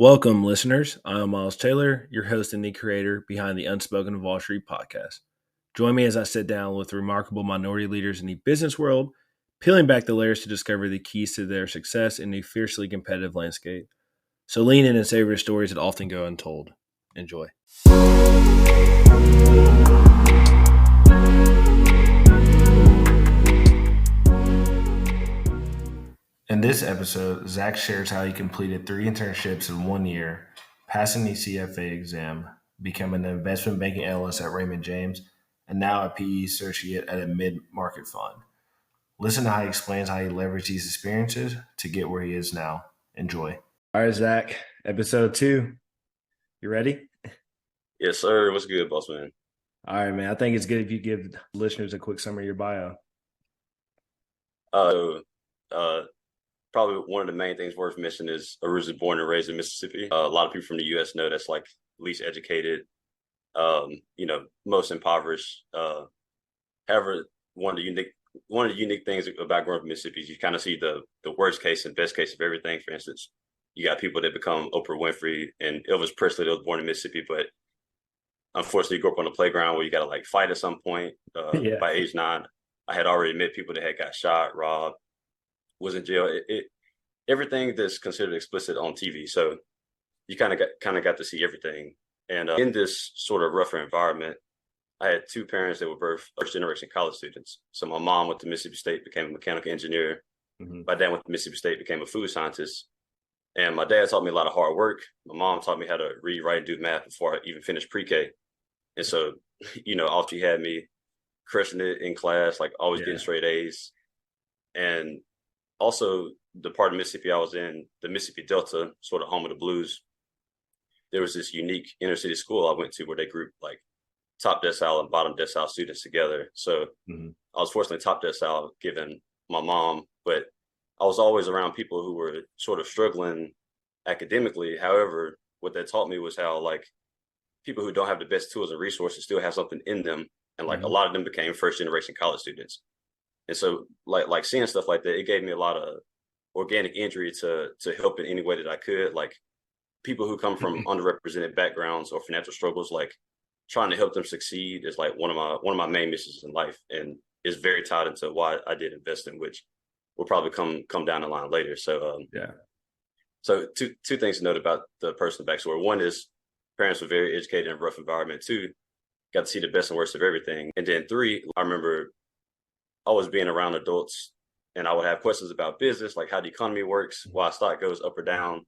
Welcome, listeners. I'm Miles Taylor, your host and the creator behind the Unspoken of Wall Street podcast. Join me as I sit down with remarkable minority leaders in the business world, peeling back the layers to discover the keys to their success in a fiercely competitive landscape. So lean in and savor the stories that often go untold. Enjoy. In this episode, Zach shares how he completed 3 internships in 1 year, passing the CFA exam, becoming an investment banking analyst at Raymond James, and now a PE associate at a mid-market fund. Listen to how he explains how he leveraged these experiences to get where he is now. Enjoy. All right, Zach, episode 2. You ready? Yes, sir. What's good, boss man? All right, man. I think it's good if you give listeners a quick summary of your bio. Probably one of the main things worth mentioning is originally born and raised in Mississippi. A lot of people from the U.S. know that's like least educated, most impoverished. However, one of the unique things about growing up in Mississippi is you kind of see the worst case and best case of everything. For instance, you got people that become Oprah Winfrey and Elvis Presley that was born in Mississippi, but unfortunately you grew up on a playground where you got to like fight at some point. By age 9, I had already met people that had got shot, robbed, was in jail. Everything that's considered explicit on TV. So you kind of got to see everything. And in this sort of rougher environment, I had 2 parents that were both first generation college students. So my mom went to Mississippi State, became a mechanical engineer. Mm-hmm. My dad went to Mississippi State, became a food scientist. And my dad taught me a lot of hard work. My mom taught me how to read, write, and do math before I even finished pre-K. And so, after you had me crushing it in class, like always getting straight A's. And also, the part of Mississippi I was in, the Mississippi Delta, sort of home of the blues, there was this unique inner city school I went to where they grouped like top decile and bottom decile students together. So I was fortunately top decile given my mom, but I was always around people who were sort of struggling academically. However, what that taught me was how like people who don't have the best tools and resources still have something in them. And like a lot of them became first generation college students. And so like seeing stuff like that, it gave me a lot of organic injury to help in any way that I could. Like people who come from underrepresented backgrounds or financial struggles, like trying to help them succeed is like one of my main missions in life, and is very tied into why I did investing, which will probably come down the line later. So So two things to note about the personal backstory. One is parents were very educated in a rough environment. 2, got to see the best and worst of everything. And then 3, I remember always being around adults, and I would have questions about business, like how the economy works, why a stock goes up or down.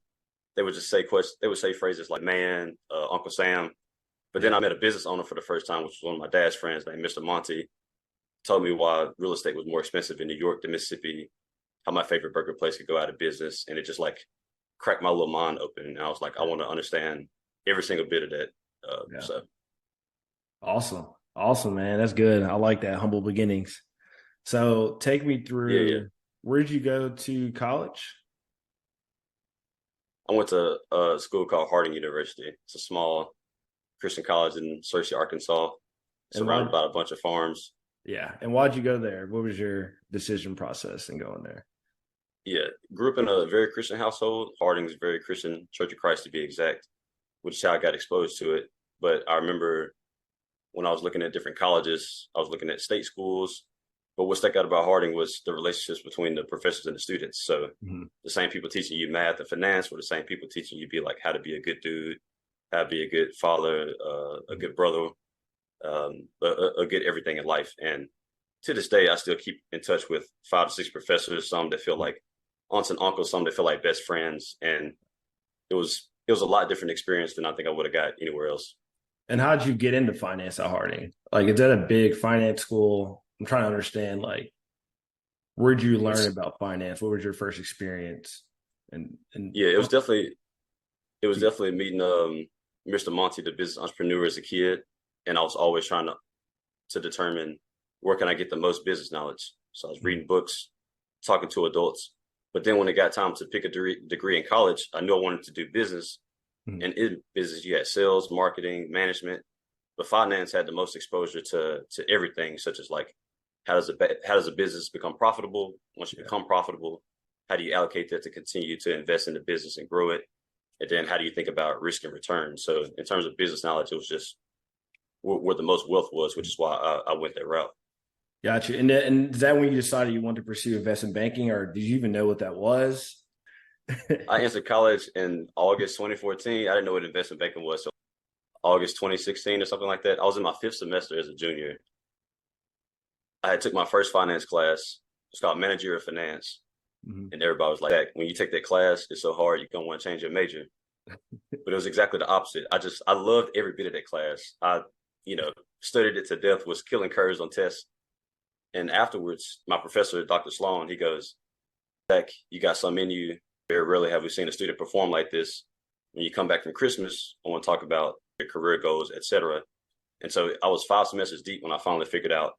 They would just say phrases like "man," "Uncle Sam." But then I met a business owner for the first time, which was one of my dad's friends named Mr. Monty. Told me why real estate was more expensive in New York than Mississippi, how my favorite burger place could go out of business, and it just like cracked my little mind open. And I was like, I want to understand every single bit of that. So awesome, man. That's good. I like that, humble beginnings. So take me through, where did you go to college? I went to a school called Harding University. It's a small Christian college in Searcy, Arkansas, surrounded by a bunch of farms. Yeah. And why'd you go there? What was your decision process in going there? Yeah. Grew up in a very Christian household. Harding's a very Christian, Church of Christ to be exact, which is how I got exposed to it. But I remember when I was looking at different colleges, I was looking at state schools. But what stuck out about Harding was the relationships between the professors and the students. So the same people teaching you math and finance were the same people teaching you like how to be a good dude, how to be a good father, a good brother, a good everything in life. And to this day, I still keep in touch with 5 to 6 professors, some that feel like aunts and uncles, some that feel like best friends. And it was a lot different experience than I think I would have got anywhere else. And how'd you get into finance at Harding? Like, is that a big finance school? I'm trying to understand, like, where'd you learn about finance? What was your first experience? And it was definitely meeting Mr. Monty, the business entrepreneur, as a kid, and I was always trying to determine where can I get the most business knowledge. So I was reading books, talking to adults, but then when it got time to pick a degree in college, I knew I wanted to do business, and in business you had sales, marketing, management, but finance had the most exposure to everything, such as like how does a business become profitable? Once you become profitable, how do you allocate that to continue to invest in the business and grow it? And then how do you think about risk and return? So in terms of business knowledge, it was just where the most wealth was, which is why I went that route. Gotcha. And is that when you decided you wanted to pursue investment banking, or did you even know what that was? I entered college in August 2014. I didn't know what investment banking was. So August 2016 or something like that. I was in my fifth semester as a junior. I had took my first finance class. It's called managerial finance. Mhm. And everybody was like, when you take that class, it's so hard, you don't want to change your major. But it was exactly the opposite. I loved every bit of that class. Studied it to death, was killing curves on tests. And afterwards, my professor, Dr. Sloan, he goes, Zach, you got some in you. Very rarely have we seen a student perform like this. When you come back from Christmas, I want to talk about your career goals, etc. And so I was 5 semesters deep when I finally figured out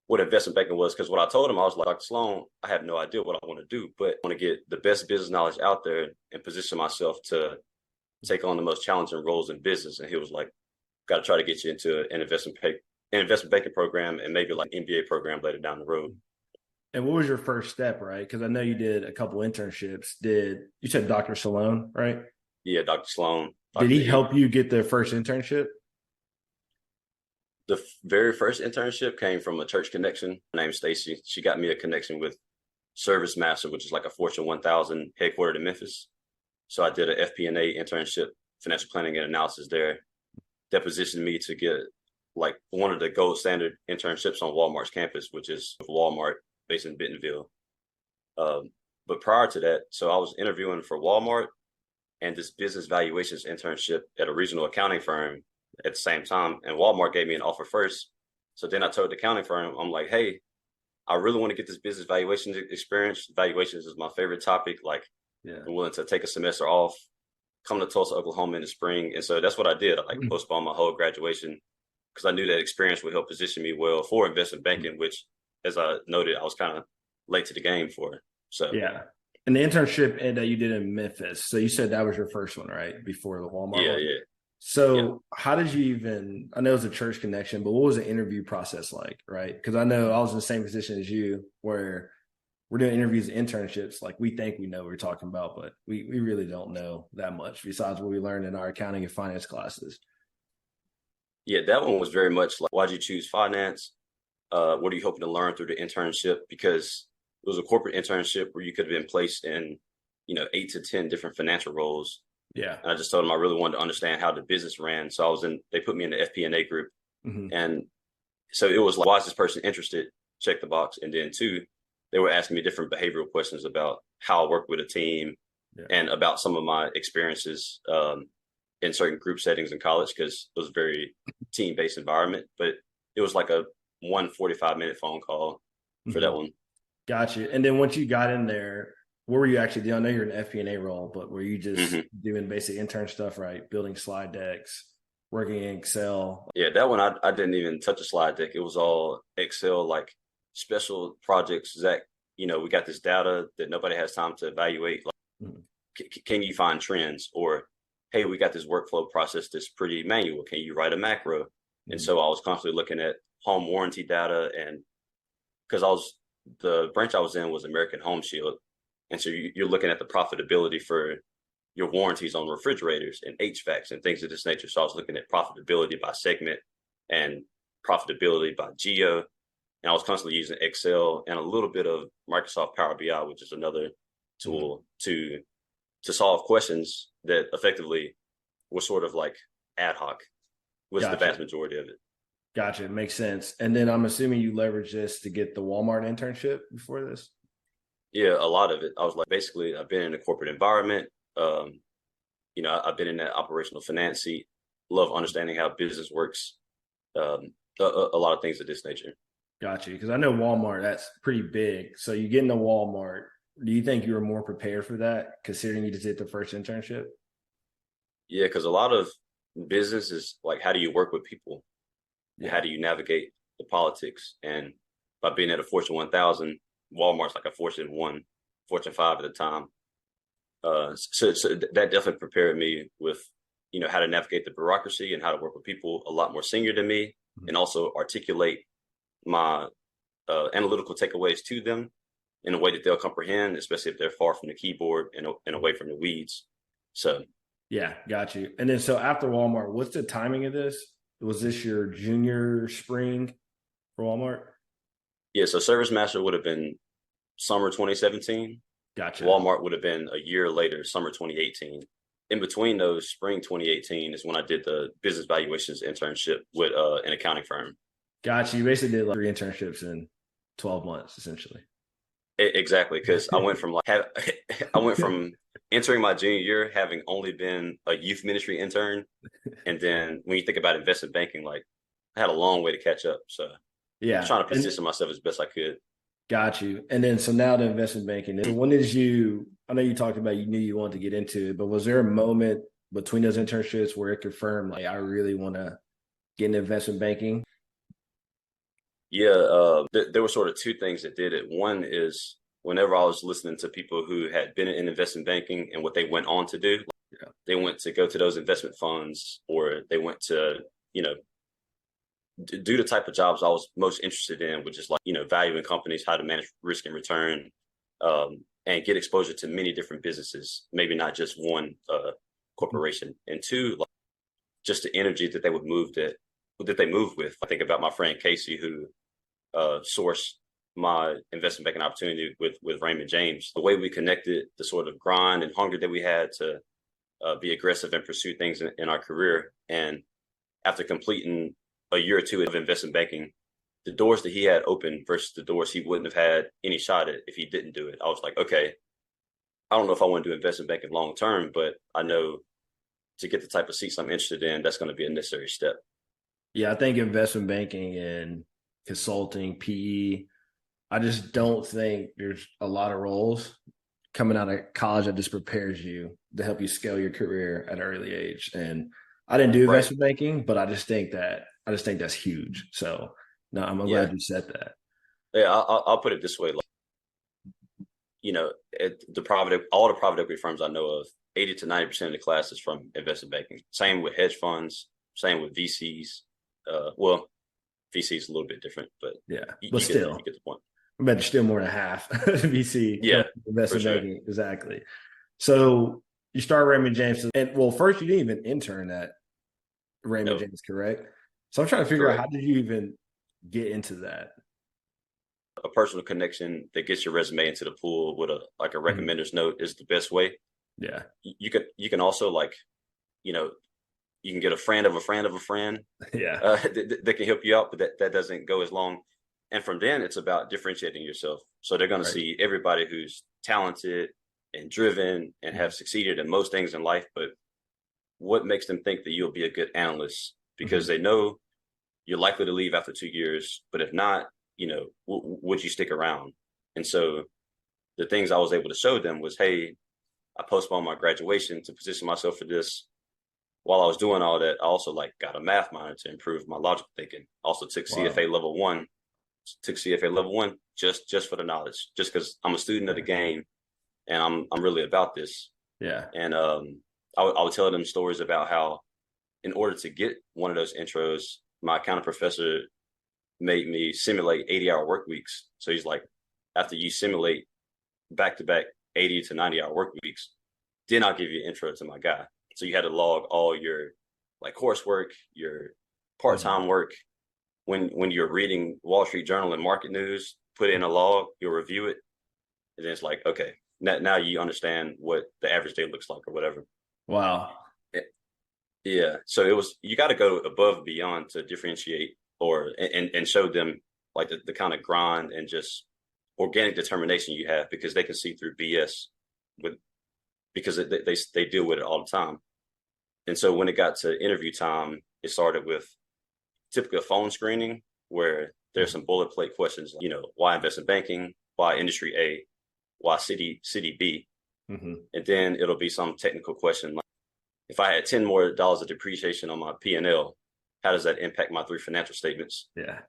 what investment banking was. Because what I told him, I was like, Dr. Sloan, I have no idea what I want to do, but I want to get the best business knowledge out there and position myself to take on the most challenging roles in business. And he was like, got to try to get you into an investment banking program and maybe like an MBA program later down the road. And what was your first step, right? Because I know you did a couple internships. Did you said Dr. Salone, right? Yeah, Dr. Sloan, Did Dr. he E. help you get the first internship? The very first internship came from a church connection named Stacy. She got me a connection with Service Master, which is like a Fortune 1000 headquartered in Memphis. So I did an FP&A internship, financial planning and analysis there. That positioned me to get like one of the gold standard internships on Walmart's campus, which is Walmart based in Bentonville. But prior to that, so I was interviewing for Walmart and this business valuations internship at a regional accounting firm at the same time. And Walmart gave me an offer first. So then I told the accounting firm, I'm like, hey, I really want to get this business valuation experience. Valuations is my favorite topic. Like, Yeah. I'm willing to take a semester off, come to Tulsa, Oklahoma in the spring. And so that's what I did. I like postponed my whole graduation because I knew that experience would help position me well for investment banking, which, as I noted, I was kind of late to the game for. So Yeah. And the internship that you did in Memphis. So you said that was your first one, right? Before the Walmart yeah, one. yeah. Yeah. So how did you even, I know it was a church connection, but what was the interview process like, right? Because I know I was in the same position as you where we're doing interviews and internships. Like we think we know what we're talking about, but we really don't know that much besides what we learned in our accounting and finance classes. Yeah, that one was very much like, why'd you choose finance? What are you hoping to learn through the internship? Because it was a corporate internship where you could have been placed in, 8 to 10 different financial roles. Yeah. And I just told them I really wanted to understand how the business ran. So they put me in the FP&A group. Mm-hmm. And so it was like, why is this person interested? Check the box. And then two, they were asking me different behavioral questions about how I work with a team and about some of my experiences in certain group settings in college, because it was a very team-based environment. But it was like a 1 45-minute phone call for Mm-hmm. that one. Gotcha. And then once you got in there, what were you actually doing? I know you're in an FP&A role, but were you just Mm-hmm. doing basic intern stuff, right? Building slide decks, working in Excel? Yeah, that one I didn't even touch a slide deck. It was all Excel, like special projects. Zach, we got this data that nobody has time to evaluate. Like, Mm-hmm. can you find trends? Or, hey, we got this workflow process that's pretty manual. Can you write a macro? Mm-hmm. And so I was constantly looking at home warranty data, and because the branch I was in was American Home Shield. And so you're looking at the profitability for your warranties on refrigerators and HVACs and things of this nature. So I was looking at profitability by segment and profitability by geo. And I was constantly using Excel and a little bit of Microsoft Power BI, which is another tool to solve questions that effectively were sort of like ad hoc, was the Gotcha. vast majority of it. Gotcha. Makes sense. And then I'm assuming you leveraged this to get the Walmart internship before this? Yeah, a lot of it. I was like, basically, I've been in a corporate environment. I've been in that operational finance seat. Love understanding how business works. A lot of things of this nature. Gotcha. Because I know Walmart, that's pretty big. So you get into Walmart. Do you think you were more prepared for that, considering you just did the first internship? Yeah, because a lot of business is like, how do you work with people? Yeah. How do you navigate the politics? And by being at a Fortune 1000, Walmart's like a Fortune 1, Fortune 5 at the time. So that definitely prepared me with, how to navigate the bureaucracy and how to work with people a lot more senior than me, and also articulate my analytical takeaways to them in a way that they'll comprehend, especially if they're far from the keyboard and away from the weeds. So Yeah, got you. And then so after Walmart, what's the timing of this? Was this your junior spring for Walmart? Yeah, so Service Master would have been summer 2017. Gotcha. Walmart would have been a year later, summer 2018. In between those, spring 2018 is when I did the business valuations internship with an accounting firm. Gotcha. You basically did like 3 internships in 12 months, essentially. Exactly, because I went from I went from entering my junior year having only been a youth ministry intern, and then when you think about investment banking, like I had a long way to catch up. So I was Yeah. trying to And position myself as best I could. got you. And then so now the investment banking. So when did you, I know you talked about you knew you wanted to get into it, but was there a moment between those internships where it confirmed like I really want to get into investment banking? Yeah, there were sort of two things that did it. One is whenever I was listening to people who had been in investment banking and what they went on to do, Yeah. they went to go to those investment funds or they went to, you know, do the type of jobs I was most interested in, which is like, valuing companies, how to manage risk and return, and get exposure to many different businesses, maybe not just one corporation. And two, like, just the energy that they move with. I think about my friend Casey, who sourced my investment banking opportunity with Raymond James. The way we connected, the sort of grind and hunger that we had to be aggressive and pursue things in our career. And after completing a year or two of investment banking, the doors that he had open versus the doors he wouldn't have had any shot at if he didn't do it. I was like, okay, I don't know if I want to do investment banking long term, but I know to get the type of seats I'm interested in, that's going to be a necessary step. Yeah, I think investment banking and consulting, PE, I just don't think there's a lot of roles coming out of college that just prepares you to help you scale your career at an early age. And I didn't do Right. investment banking, but I just think that's huge. So no, I'm Yeah. glad you said that. Yeah. I'll put it this way. Like, all the private equity firms I know of, 80 to 90% of the class is from investment banking. Same with hedge funds, same with VCs. Well, VC is a little bit different, but Yeah, you, but you get you still, get the point. I bet still more than half VC Yeah, come from for investment sure. banking. Exactly. So you started Raymond James, and well, first you didn't even intern at Raymond No, James, correct? So I'm trying to figure out how correct. did you even get into that? A personal connection that gets your resume into the pool with a Mhm. recommender's note is the best way. Yeah, You can also like you know you can get a friend of a friend of a friend yeah, that can help you out, but that doesn't go as long. And from then, it's about differentiating yourself. So they're going to right. see everybody who's talented and driven and Mhm. have succeeded in most things in life, but what makes them think that you'll be a good analyst? Because Mhm. they know you're likely to leave after 2 years, but if not, would you stick around? And so the things I was able to show them was, hey, I postponed my graduation to position myself for this. While I was doing all that, I also like got a math minor to improve my logical thinking. Also Wow. took CFA level one just for the knowledge, just because I'm a student of the Yeah. game and I'm really about this. Yeah. And I would tell them stories about how in order to get one of those intros, my accounting professor made me simulate 80-hour work weeks. So he's like, after you simulate back to back 80 to 90-hour work weeks, then I'll give you an intro to my guy. So you had to log all your like coursework, your Mhm. part-time work. When you're reading Wall Street Journal and market news, put in a log, you'll review it, and then it's like, okay, now you understand what the average day looks like or whatever. Wow. Yeah. So it was you got to go above and beyond to differentiate and show them like the kind of grind and just organic determination you have because they can see through BS with because they deal with it all the time. And so when it got to interview time, it started with typically a phone screening where there's Mhm. some bullet plate questions, why investment banking, why industry A, why city B, Mhm. and then it'll be some technical question like if I had $10 more of depreciation on my P&L, how does that impact my three financial statements? Yeah.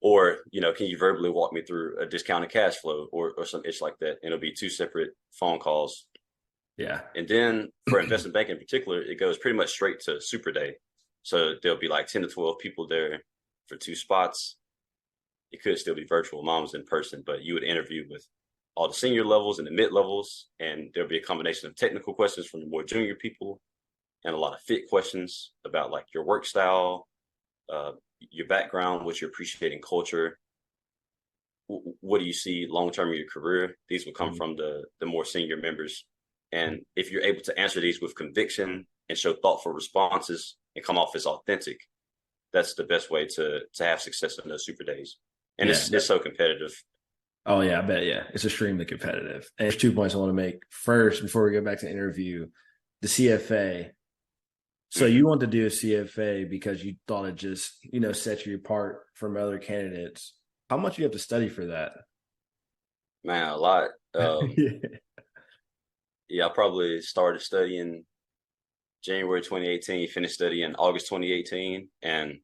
Or, can you verbally walk me through a discounted cash flow or some itch like that? And it'll be two separate phone calls. Yeah. And then for investment banking in particular, it goes pretty much straight to super day. So there'll be like 10 to 12 people there for two spots. It could still be virtual. Mom was in person, but you would interview with all the senior levels and the mid levels. And there'll be a combination of technical questions from the more junior people and a lot of fit questions about like your work style, your background, what you appreciate in culture, what do you see long term in your career. These will come Mhm. from the more senior members, and if you're able to answer these with conviction and show thoughtful responses and come off as authentic, that's the best way to have success in those super days. And Yeah. it's so competitive. Oh yeah, I bet. Yeah, it's extremely competitive. And there's 2 points I want to make. First, before we go back to the interview, the CFA. So Mm-hmm. you want to do a CFA because you thought it just, set you apart from other candidates. How much do you have to study for that? Man, a lot. Yeah. Yeah, I probably started studying January 2018, finished studying August 2018. And if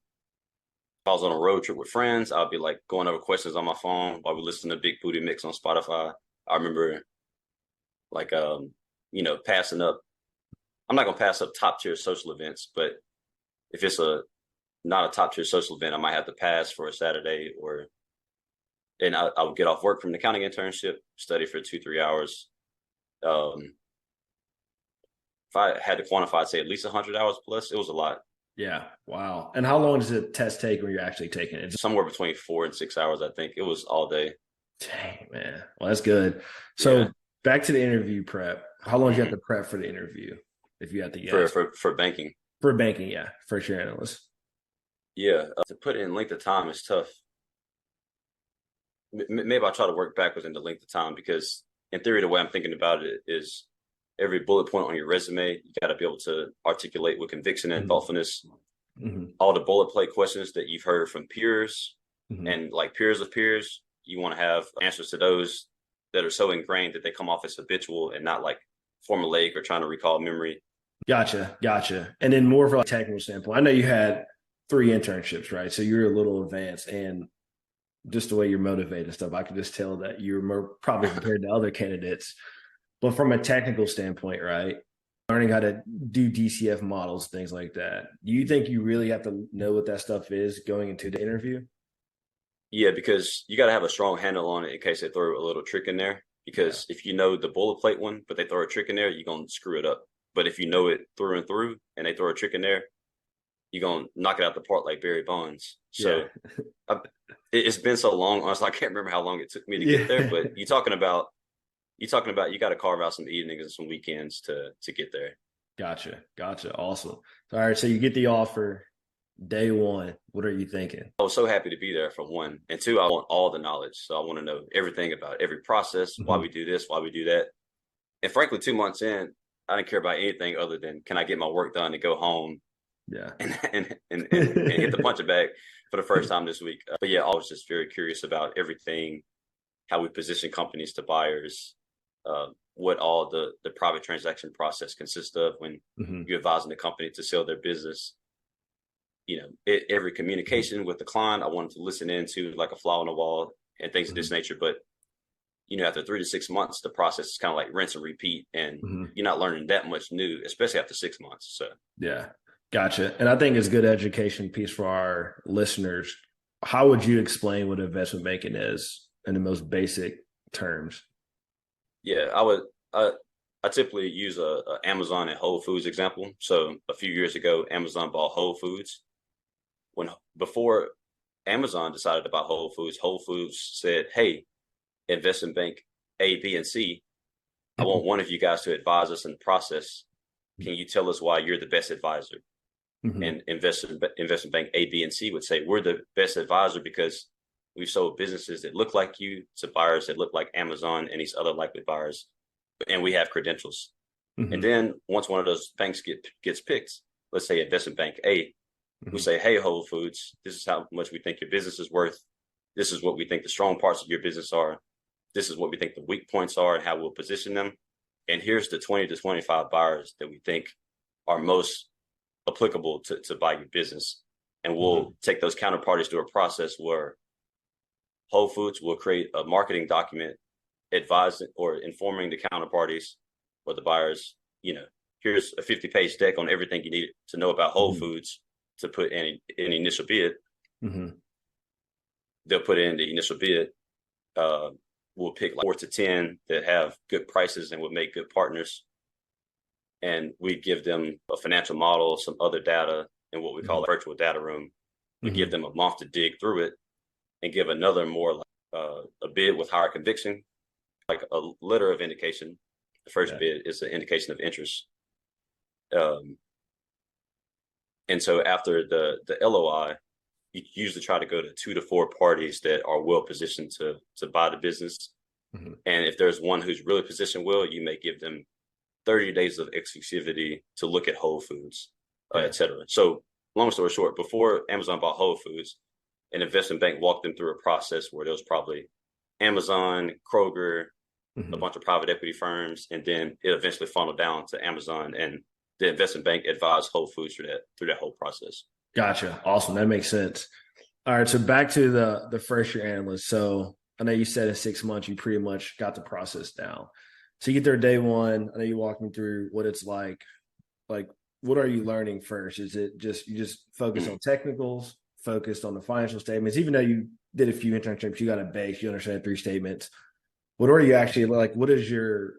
I was on a road trip with friends, I'd be like going over questions on my phone while we listen to Big Booty Mix on Spotify. I remember like, passing up. I'm not gonna pass up top tier social events, but if it's a not a top tier social event, I might have to pass for a Saturday and I would get off work from the accounting internship, study for 2, 3 hours. Um, if I had to quantify, I'd say at least 100 hours plus. It was a lot. Yeah. Wow. And how long does the test take when you're actually taking it? Somewhere between 4 and 6 hours, I think. It was all day. Dang, man. Well, that's good. Yeah. So back to the interview prep. How long do you have Hmm. to prep for the interview, if you had to For guess? banking. For banking, yeah. First year analyst. Yeah. To put it in length of time is tough. Maybe I'll try to work backwards into length of time because in theory, the way I'm thinking about it is every bullet point on your resume, you got to be able to articulate with conviction and Hmm. thoughtfulness Hmm. all the bullet plate questions that you've heard from peers Hmm. and like peers of peers. You want to have answers to those that are so ingrained that they come off as habitual and not like formulaic or trying to recall memory. Gotcha. Gotcha. And then more for like technical standpoint. I know you had 3 internships, right? So you're a little advanced and just the way you're motivated and stuff, I could just tell that you're more probably prepared to other candidates. But from a technical standpoint, right? Learning how to do DCF models, things like that. Do you think you really have to know what that stuff is going into the interview? Yeah, because you got to have a strong handle on it in case they throw a little trick in there. Yeah. Because if you know the bullet plate one, but they throw a trick in there, you're going to screw it up. But if you know it through and through and they throw a trick in there, you're going to knock it out the park like Barry Bonds. Yeah. So I, it's been so long. Honestly, I can't remember how long it took me to get there, Yeah. but you got to carve out some evenings and some weekends to get there. Gotcha. Gotcha. Awesome. All right. So you get the offer day one. What are you thinking? I was so happy to be there for one, and two, I want all the knowledge. So I want to know everything about every process, why Mhm. we do this, why we do that. And frankly, 2 months in, I didn't care about anything other than can I get my work done and go home Yeah. and hit the punching bag for the first time this week. But yeah, I was just very curious about everything, how we position companies to buyers, what all the private transaction process consists of when Mhm. you're advising the company to sell their business. Every Mhm. communication with the client, I wanted to listen into like a fly on the wall and things of this Mhm. nature. But after 3 to 6 months, the process is kind of like rinse and repeat, and Mhm. you're not learning that much new, especially after 6 months. So Yeah. Gotcha. And I think it's a good education piece for our listeners. How would you explain what investment banking is in the most basic terms? yeah, I typically use a Amazon and Whole Foods example. So a few years ago, Amazon bought Whole Foods. When before Amazon decided to buy Whole Foods said, "Hey, investment bank A, B, and C, I want one of you guys to advise us in the process. Can you tell us why you're the best advisor?" Mhm. And investment bank A, B, and C would say, "We're the best advisor because we've sold businesses that look like you to buyers that look like Amazon and these other likely buyers, and we have credentials." And Mhm. then once one of those banks gets picked, let's say investment bank A, we Mhm. say, "Hey, Whole Foods, this is how much we think your business is worth. This is what we think the strong parts of your business are. This is what we think the weak points are and how we'll position them. And here's the 20 to 25 buyers that we think are most applicable to buy your business." And we'll Mhm. take those counterparties through a process where Whole Foods will create a marketing document advising or informing the counterparties or the buyers, here's a 50-page deck on everything you need to know about Whole Mhm. Foods to put in an initial bid. Mhm. They'll put in the initial bid. Uh, we'll pick like 4 to 10 that have good prices and would make good partners. and we give them a financial model, some other data, and what we call a virtual data room. We give them a month to dig through it and give another more a bid with higher conviction, like a letter of indication. The first bid is an indication of interest. And so after the LOI, you usually try to go to 2 to 4 parties that are well positioned to buy the business. And if there's one who's really positioned well, you may give them 30 days of exclusivity to look at Whole Foods, et cetera. So long story short, before Amazon bought Whole Foods, an investment bank walked them through a process where there was probably Amazon, Kroger, a bunch of private equity firms, and then it eventually funneled down to Amazon, and the investment bank advised Whole Foods through that whole process. Gotcha. Awesome. That makes sense. All right. So back to the first year analyst. So I know you said in 6 months you pretty much got the process down. So you get there day one. I know you walked me through what it's like. Like, what are you learning first? Is it just you just focus on technicals, focused on the financial statements? Even though you did a few internships, you got a base, you understand 3 statements. What are you actually like? What does your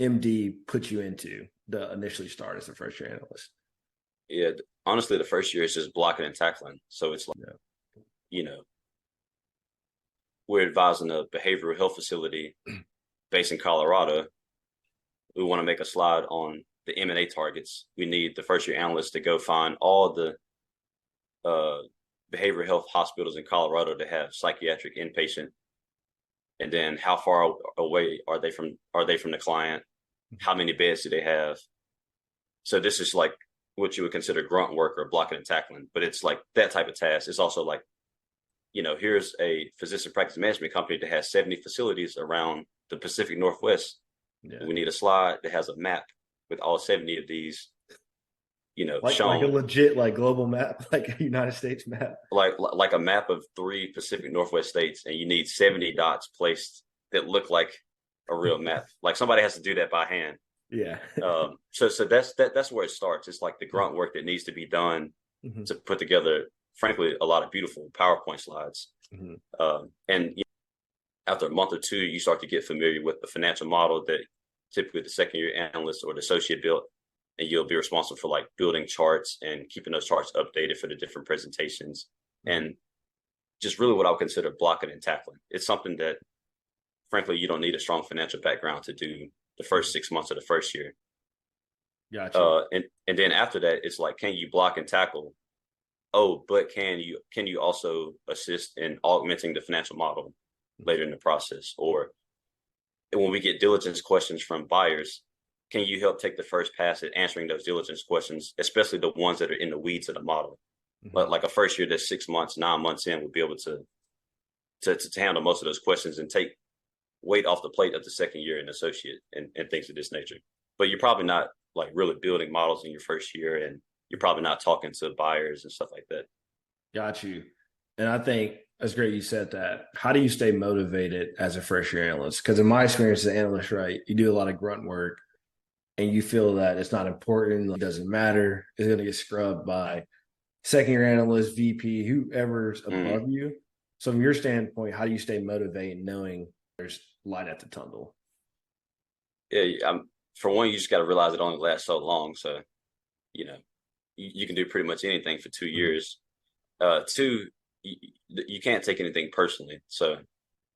MD put you into to initially start as a first year analyst? Yeah, honestly, the first year is just blocking and tackling. So it's like, we're advising a behavioral health facility based in Colorado. We want to make a slide on the M&A targets. We need the first year analyst to go find all the behavioral health hospitals in Colorado to have psychiatric inpatient. And then how far away are they from the client? How many beds do they have? So this is like what you would consider grunt work or blocking and tackling, but it's like that type of task. It's also like, here's a physician practice management company that has 70 facilities around the Pacific Northwest. Yeah. We need a slide that has a map with all 70 of these, shown. Like a legit, like global map, like a United States map. Like a map of 3 Pacific Northwest states, and you need 70 dots placed that look like a real map. Like somebody has to do that by hand. Yeah. So that's where it starts. It's like the grunt work that needs to be done to put together, frankly, a lot of beautiful PowerPoint slides. And after a month or 2, you start to get familiar with the financial model that typically the second year analyst or the associate built, and you'll be responsible for like building charts and keeping those charts updated for the different presentations. And just really what I would consider blocking and tackling. It's something that, frankly, you don't need a strong financial background to do the first 6 months of the first year. Gotcha. And then after that, it's like, can you block and tackle? Oh, but can you also assist in augmenting the financial model later in the process? Or when we get diligence questions from buyers, can you help take the first pass at answering those diligence questions, especially the ones that are in the weeds of the model? But like a first year that's 6 months, 9 months in, would be able to handle most of those questions and take weight off the plate of the second year and associate and things of this nature. But you're probably not like really building models in your first year, and you're probably not talking to buyers and stuff like that. Got you. And I think that's great you said that. How do you stay motivated as a first year analyst? Because in my experience as an analyst, right, you do a lot of grunt work and you feel that it's not important, it doesn't matter, it's going to get scrubbed by second year analyst, VP, whoever's above you. So from your standpoint, how do you stay motivated knowing there's light at the tunnel? Yeah, for one, you just got to realize it only lasts so long. So, you can do pretty much anything for 2 years. 2, you can't take anything personally. So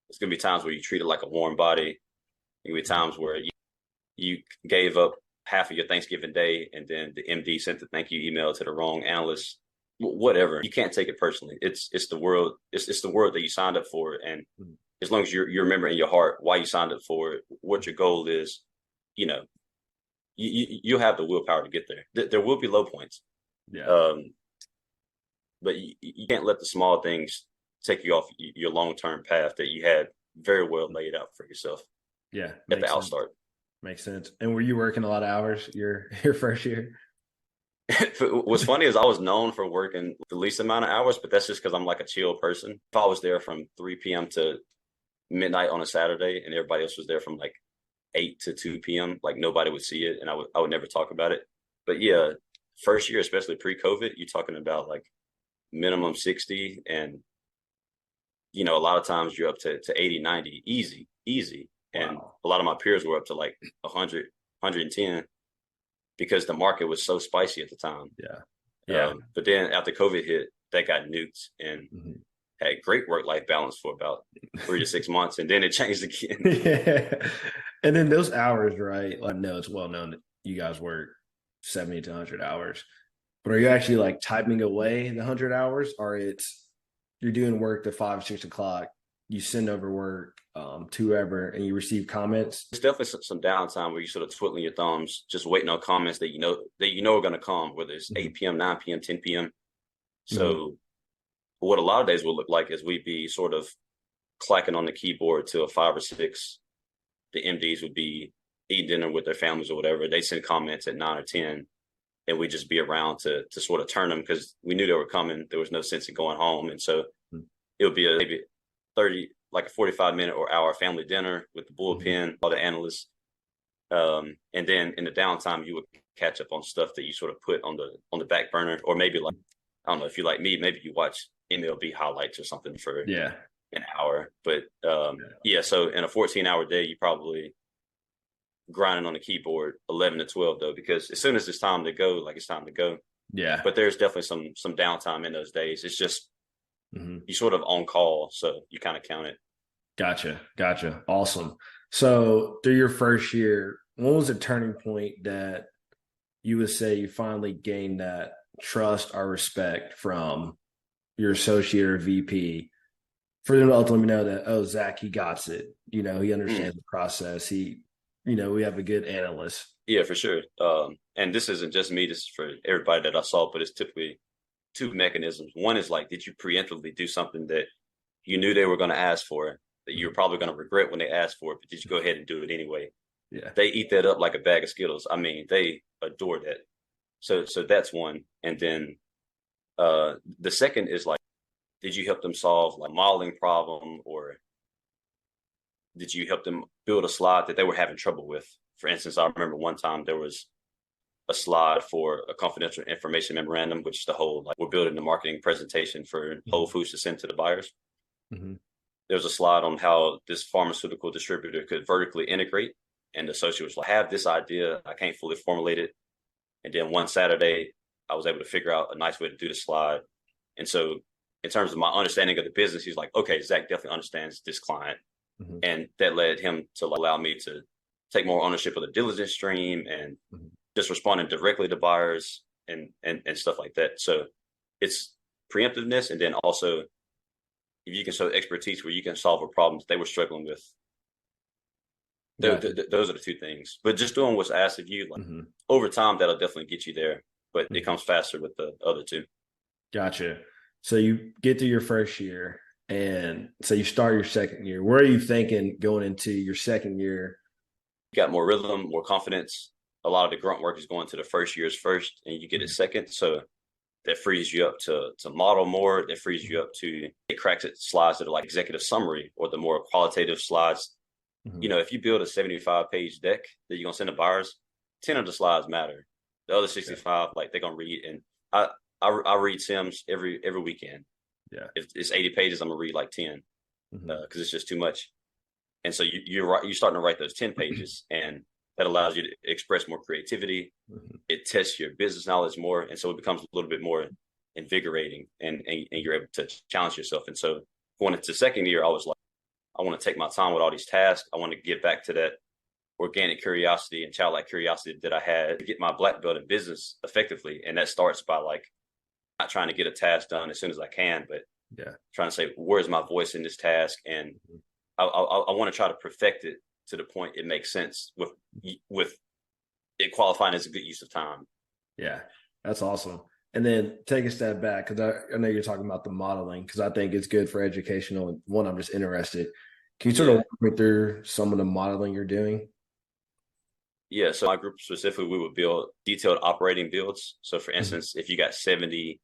it's going to be times where you treat it like a warm body. There'll be times where you gave up half of your Thanksgiving day, and then the MD sent the thank you email to the wrong analyst. Whatever, you can't take it personally. It's the world. It's the world that you signed up for, and as long as you remember in your heart why you signed up for it, what your goal is, you'll have the willpower to get there. There will be low points, but you can't let the small things take you off your long-term path that you had very well laid out for yourself. Yeah, at the outstart. Makes sense. And were you working a lot of hours your first year? What's funny is I was known for working the least amount of hours, but that's just because I'm like a chill person. If I was there from 3 p.m. to midnight on a Saturday and everybody else was there from like 8 to 2 p.m., like nobody would see it, and I would never talk about it. But yeah, first year, especially pre-COVID, you're talking about like minimum 60, and a lot of times you're up to 80, 90, easy. And a lot of my peers were up to like 100, 110 because the market was so spicy at the time. Yeah. Yeah. But then after COVID hit, that got nuked and had great work-life balance for about 3 to 6 months, and then it changed again. Yeah. And then those hours, right? I know it's well known that you guys work 70 to 100 hours, but are you actually like typing away the 100 hours, or it's you're doing work to 5, 6 o'clock, you send over work to whoever, and you receive comments? There's definitely some downtime where you sort of twiddling your thumbs, just waiting on comments that you know are going to come, whether it's 8 p.m., 9 p.m., 10 p.m. So what a lot of days will look like is we'd be sort of clacking on the keyboard till 5 or 6. The MDs would be eating dinner with their families or whatever. They send comments at 9 or 10, and we'd just be around to sort of turn them because we knew they were coming. There was no sense in going home. And so it would be maybe 30, like a 45-minute or hour family dinner with the bullpen, all the analysts. And then in the downtime, you would catch up on stuff that you sort of put on the back burner, or maybe like, I don't know, if you like me, maybe you watch MLB highlights or something for an hour. But so in a 14-hour day, you probably grinding on the keyboard 11 to 12 though, because as soon as it's time to go, like it's time to go. Yeah. But there's definitely some downtime in those days. It's just you sort of on call, so you kind of count it. Gotcha. Awesome. So through your first year, what was the turning point that you would say you finally gained that trust or respect from your associate or VP for them to ultimately know that, oh, Zach, he got it. You know, he understands the process. We have a good analyst. Yeah, for sure. And this isn't just me, this is for everybody that I saw, but it's typically two mechanisms. One is like, did you preemptively do something that you knew they were going to ask for, that you were probably going to regret when they asked for it, but did you go ahead and do it anyway? Yeah. They eat that up like a bag of Skittles. I mean, they adore that. So that's one. And then the second is like, did you help them solve like a modeling problem, or did you help them build a slide that they were having trouble with? For instance, I remember one time there was a slide for a confidential information memorandum, which is the whole, like, we're building the marketing presentation for Whole Foods to send to the buyers. There was a slide on how this pharmaceutical distributor could vertically integrate, and the associate was like, I have this idea, I can't fully formulate it. And then one Saturday, I was able to figure out a nice way to do the slide. And so in terms of my understanding of the business, he's like, okay, Zach definitely understands this client. And that led him to allow me to take more ownership of the diligence stream and just responding directly to buyers and stuff like that. So it's preemptiveness. And then also, if you can show expertise where you can solve a problem that they were struggling with, those are the two things. But just doing what's asked of you, like over time, that'll definitely get you there. But it comes faster with the other two. Gotcha. So you get through your first year, and so you start your second year. Where are you thinking going into your second year? You got more rhythm, more confidence. A lot of the grunt work is going to the first years first, and you get it second. So that frees you up to model more. That frees you up to crack slides that are like executive summary, or the more qualitative slides. You know, if you build a 75-page deck that you're going to send to buyers, 10 of the slides matter. The other 65, like, they're going to read. And I read Sims every weekend. Yeah. If it's 80 pages, I'm going to read like 10 because it's just too much. And so you're starting to write those 10 pages, and that allows you to express more creativity. It tests your business knowledge more. And so it becomes a little bit more invigorating, and you're able to challenge yourself. And so going into second year, I was like, I want to take my time with all these tasks. I want to get back to that organic curiosity and childlike curiosity that I had to get my black belt in business effectively. And that starts by like not trying to get a task done as soon as I can, but trying to say, where's my voice in this task? And I want to try to perfect it to the point it makes sense with it qualifying as a good use of time. Yeah, that's awesome. And then take a step back, because I know you're talking about the modeling, because I think it's good for educational. And one, I'm just interested. Can you sort of walk me through some of the modeling you're doing? Yeah, so my group specifically, we would build detailed operating builds. So for instance, if you got 70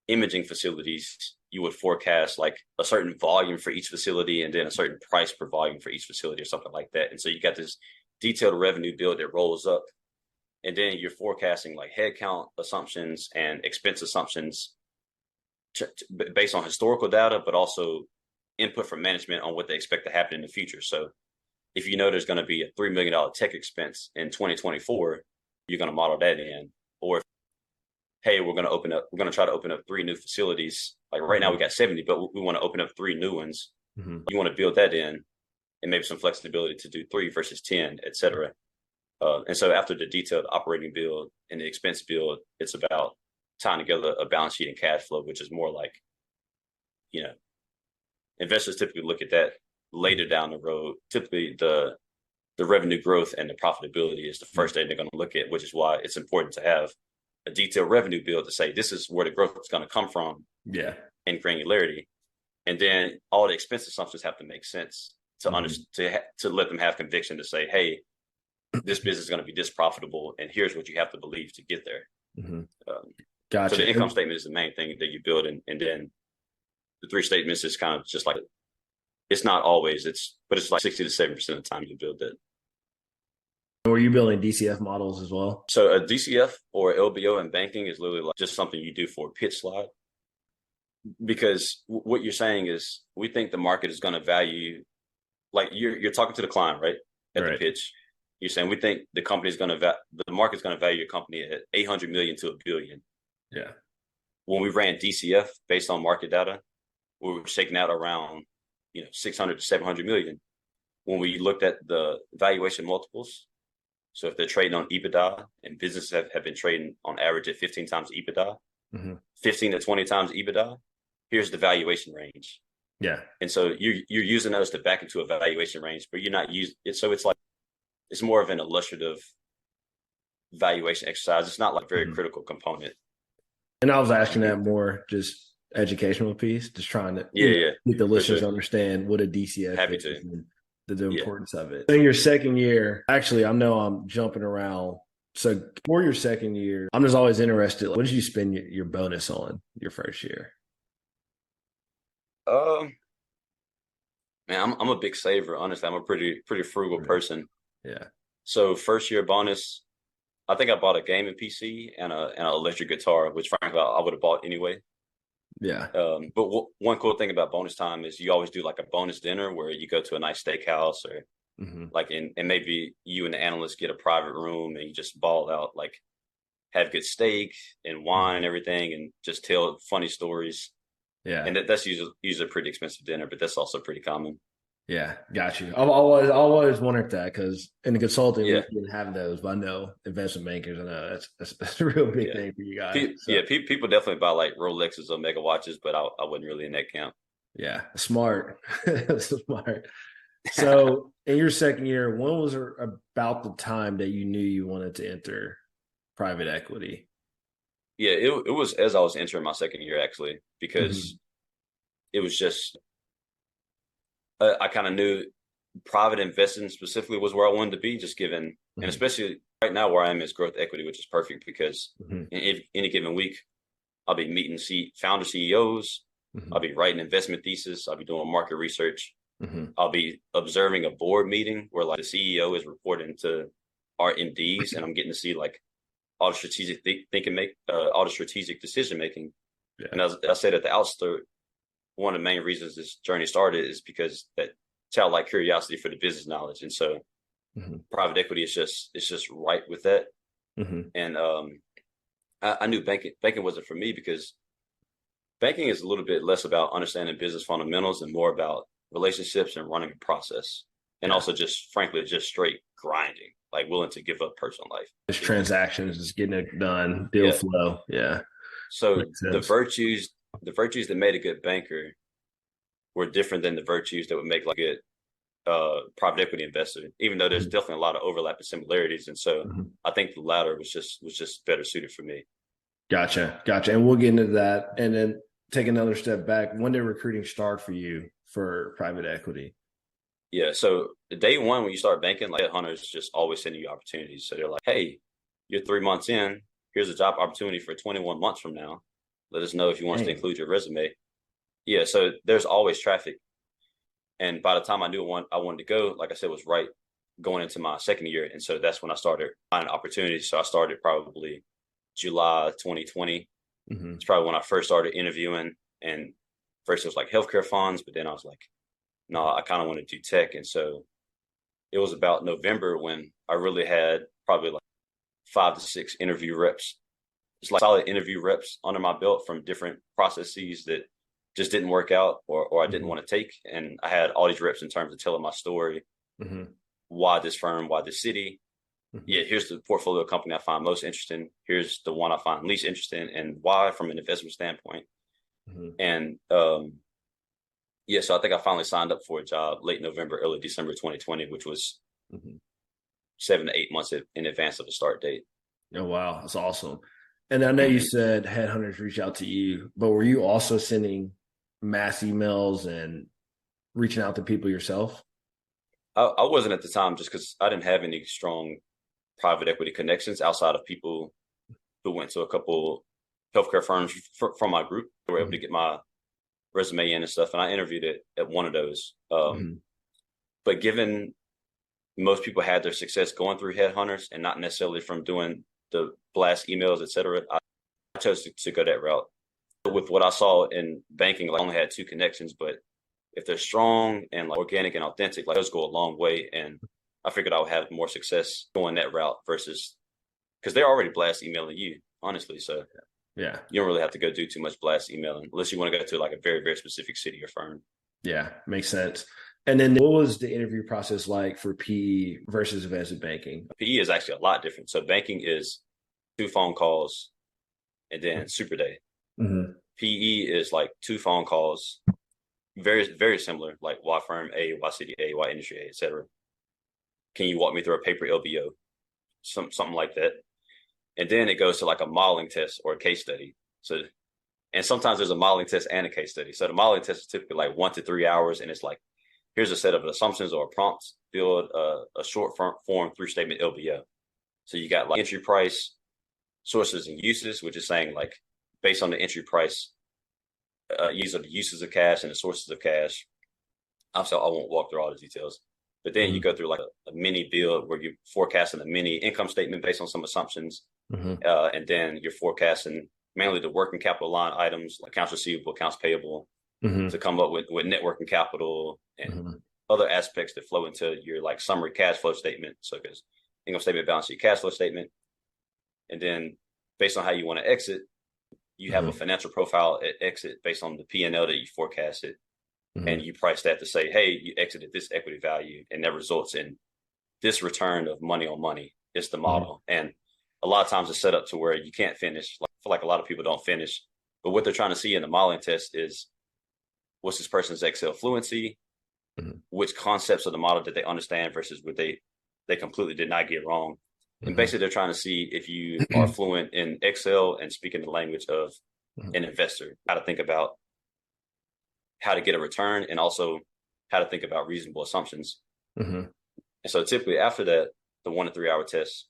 imaging facilities, you would forecast like a certain volume for each facility and then a certain price per volume for each facility or something like that. And so you got this detailed revenue build that rolls up. And then you're forecasting like headcount assumptions and expense assumptions based on historical data, but also input from management on what they expect to happen in the future. So if you know there's going to be a $3 million tech expense in 2024, you're going to model that in. Or if, hey, we're going to try to open up 3 new facilities. Like right now we got 70, but we want to open up 3 new ones. You want to build that in and maybe some flexibility to do 3 versus 10, et cetera. And so after the detailed operating build and the expense build, it's about tying together a balance sheet and cash flow, which is more like, investors typically look at that later down the road. Typically the revenue growth and the profitability is the first thing they're going to look at, which is why it's important to have a detailed revenue build to say, this is where the growth is going to come from. Yeah. And granularity. And then all the expense assumptions have to make sense to understand, to let them have conviction to say, hey, this business is going to be this profitable, and here's what you have to believe to get there. Gotcha. So the income statement is the main thing that you build, and then the 3 statements is kind of just like, it's not always, but it's like 60 to 70% of the time you build it. Were you building DCF models as well? So a DCF or LBO in banking is literally like just something you do for a pitch slide. Because what you're saying is, we think the market is going to value, like you're talking to the client, right? At the pitch. You're saying, we think the market's going to value your company at 800 million to $1 billion. Yeah. When we ran DCF based on market data, we were shaking out around 600 to 700 million. When we looked at the valuation multiples, so if they're trading on EBITDA, and businesses have been trading on average at 15 times EBITDA, 15 to 20 times EBITDA, here's the valuation range. Yeah. And so you're using those to back into a valuation range, but you're not using it. So it's like, it's more of an illustrative valuation exercise. It's not like a very critical component. And I was asking that more just educational piece, just trying to get the listeners to understand what a DCF is and the importance of it. In your second year, actually, I know I'm jumping around. So for your second year, I'm just always interested. What did you spend your bonus on your first year? Man, I'm a big saver. Honestly, I'm a pretty frugal person. Yeah. So first year bonus, I think I bought a gaming PC and an electric guitar, which frankly I would have bought anyway. Yeah. But one cool thing about bonus time is you always do like a bonus dinner where you go to a nice steakhouse or like, and maybe you and the analyst get a private room and you just ball out, like have good steak and wine and everything, and just tell funny stories. Yeah. And that's usually a pretty expensive dinner, but that's also pretty common. Yeah, got you. I've always wondered that, because in the consulting, we didn't have those, but I know investment bankers, I know that's a real big thing for you guys. People definitely buy like Rolexes or mega watches, but I wasn't really in that camp. Yeah, smart. Smart. So in your second year, when was about the time that you knew you wanted to enter private equity? Yeah, it was as I was entering my second year, actually, because it was just, I kind of knew private investing specifically was where I wanted to be, just given, and especially right now where I am is growth equity, which is perfect because in any given week, I'll be meeting founder CEOs, I'll be writing investment thesis, I'll be doing market research, I'll be observing a board meeting where like the CEO is reporting to our MDs, and I'm getting to see like all the strategic all the strategic decision making. Yeah. And as I said at the outstart, one of the main reasons this journey started is because that childlike curiosity for the business knowledge, and so private equity is just right with that. And I knew banking wasn't for me, because banking is a little bit less about understanding business fundamentals and more about relationships and running a process, and also just frankly just straight grinding, like willing to give up personal life. Just transactions, just getting it done, deal flow. Yeah. So the virtues that made a good banker were different than the virtues that would make like a private equity investor, even though there's definitely a lot of overlap and similarities. And so I think the latter was just better suited for me. Gotcha. And we'll get into that. And then take another step back. When did recruiting start for you for private equity? Yeah. So day one, when you start banking, like hunters just always sending you opportunities. So they're like, hey, you're 3 months in. Here's a job opportunity for 21 months from now. Let us know if you want us to include your resume. Yeah. So there's always traffic. And by the time I knew I wanted to go, like I said, was right going into my second year. And so that's when I started finding opportunities. So I started probably July 2020. It's probably when I first started interviewing. And first it was like healthcare funds, but then I was like, no, I kind of want to do tech. And so it was about November when I really had probably like 5 to 6 interview reps. It's like solid interview reps under my belt from different processes that just didn't work out or I didn't want to take. And I had all these reps in terms of telling my story. Why this firm, why this city. Yeah, here's the portfolio company I find most interesting. Here's the one I find least interesting, and why from an investment standpoint. And yeah, so I think I finally signed up for a job late November, early December 2020, which was 7 to 8 months in advance of the start date. Oh, wow. That's awesome. And I know you said headhunters reach out to you, but were you also sending mass emails and reaching out to people yourself? I wasn't at the time just because I didn't have any strong private equity connections outside of people who went to a couple healthcare firms from my group. They were able to get my resume in and stuff, and I interviewed at one of those. But given most people had their success going through headhunters and not necessarily from doing the blast emails, et cetera, I chose to go that route. With what I saw in banking, like I only had 2 connections, but if they're strong and like organic and authentic, like those go a long way. And I figured I would have more success going that route versus because they're already blast emailing you, honestly. So yeah, you don't really have to go do too much blast emailing unless you want to go to like a very, very specific city or firm. Yeah, makes sense. And then what was the interview process like for PE versus investment banking? PE is actually a lot different. So banking is 2 phone calls and then super day. PE is like 2 phone calls, very, very similar, like why firm A, why city A, why industry A, et cetera. Can you walk me through a paper LBO? Something like that. And then it goes to like a modeling test or a case study. So, and sometimes there's a modeling test and a case study. So the modeling test is typically like 1 to 3 hours. And it's like, here's a set of assumptions or prompts, build a short form 3-statement LBO. So you got like entry price, sources and uses, which is saying like, based on the entry price, these are the uses of cash and the sources of cash. Obviously, I won't walk through all the details. But then you go through like a mini build where you're forecasting a mini income statement based on some assumptions. And then you're forecasting mainly the working capital line items, like accounts receivable, accounts payable, to come up with net working capital and other aspects that flow into your like summary cash flow statement. So because income statement, balance sheet, cash flow statement. And then based on how you want to exit, you have a financial profile at exit based on the P&L that you forecasted. And you price that to say, hey, you exited this equity value and that results in this return of money on money. It's the model. And a lot of times it's set up to where you can't finish. Like, I feel like a lot of people don't finish. But what they're trying to see in the modeling test is what's this person's Excel fluency, which concepts of the model did they understand versus what they completely did not get wrong. And basically they're trying to see if you are fluent in Excel and speaking the language of an investor, how to think about how to get a return and also how to think about reasonable assumptions. And so typically after that, the 1 to 3 hour test,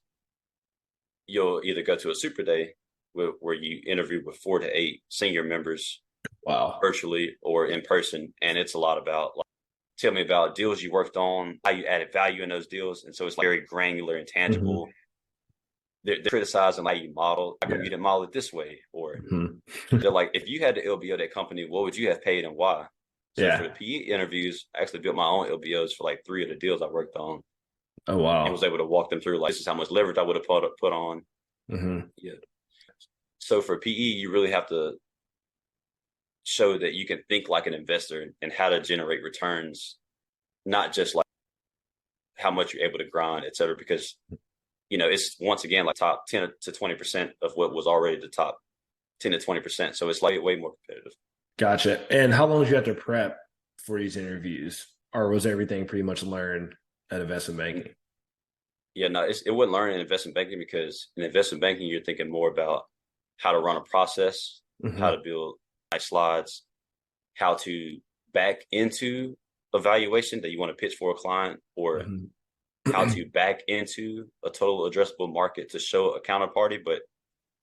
you'll either go to a super day where you interview with 4 to 8 senior members virtually or in person. And it's a lot about like, tell me about deals you worked on, how you added value in those deals. And so it's like very granular and tangible. They're criticizing how you model. How come you didn't model it this way? Or they're like, if you had to LBO that company, what would you have paid and why? So for the PE interviews, I actually built my own LBOs for like 3 of the deals I worked on. Oh, wow. And was able to walk them through like, this is how much leverage I would have put on. Yeah. So for PE, you really have to show that you can think like an investor and how to generate returns, not just like how much you're able to grind, et cetera, because you know, it's once again like top 10 to 20% of what was already the top 10 to 20%. So it's like way more competitive. Gotcha. And how long did you have to prep for these interviews? Or was everything pretty much learned at investment banking? Yeah, no, it wasn't learning in investment banking because in investment banking, you're thinking more about how to run a process, how to build nice slides, how to back into a valuation that you want to pitch for a client or how to back into a total addressable market to show a counterparty. But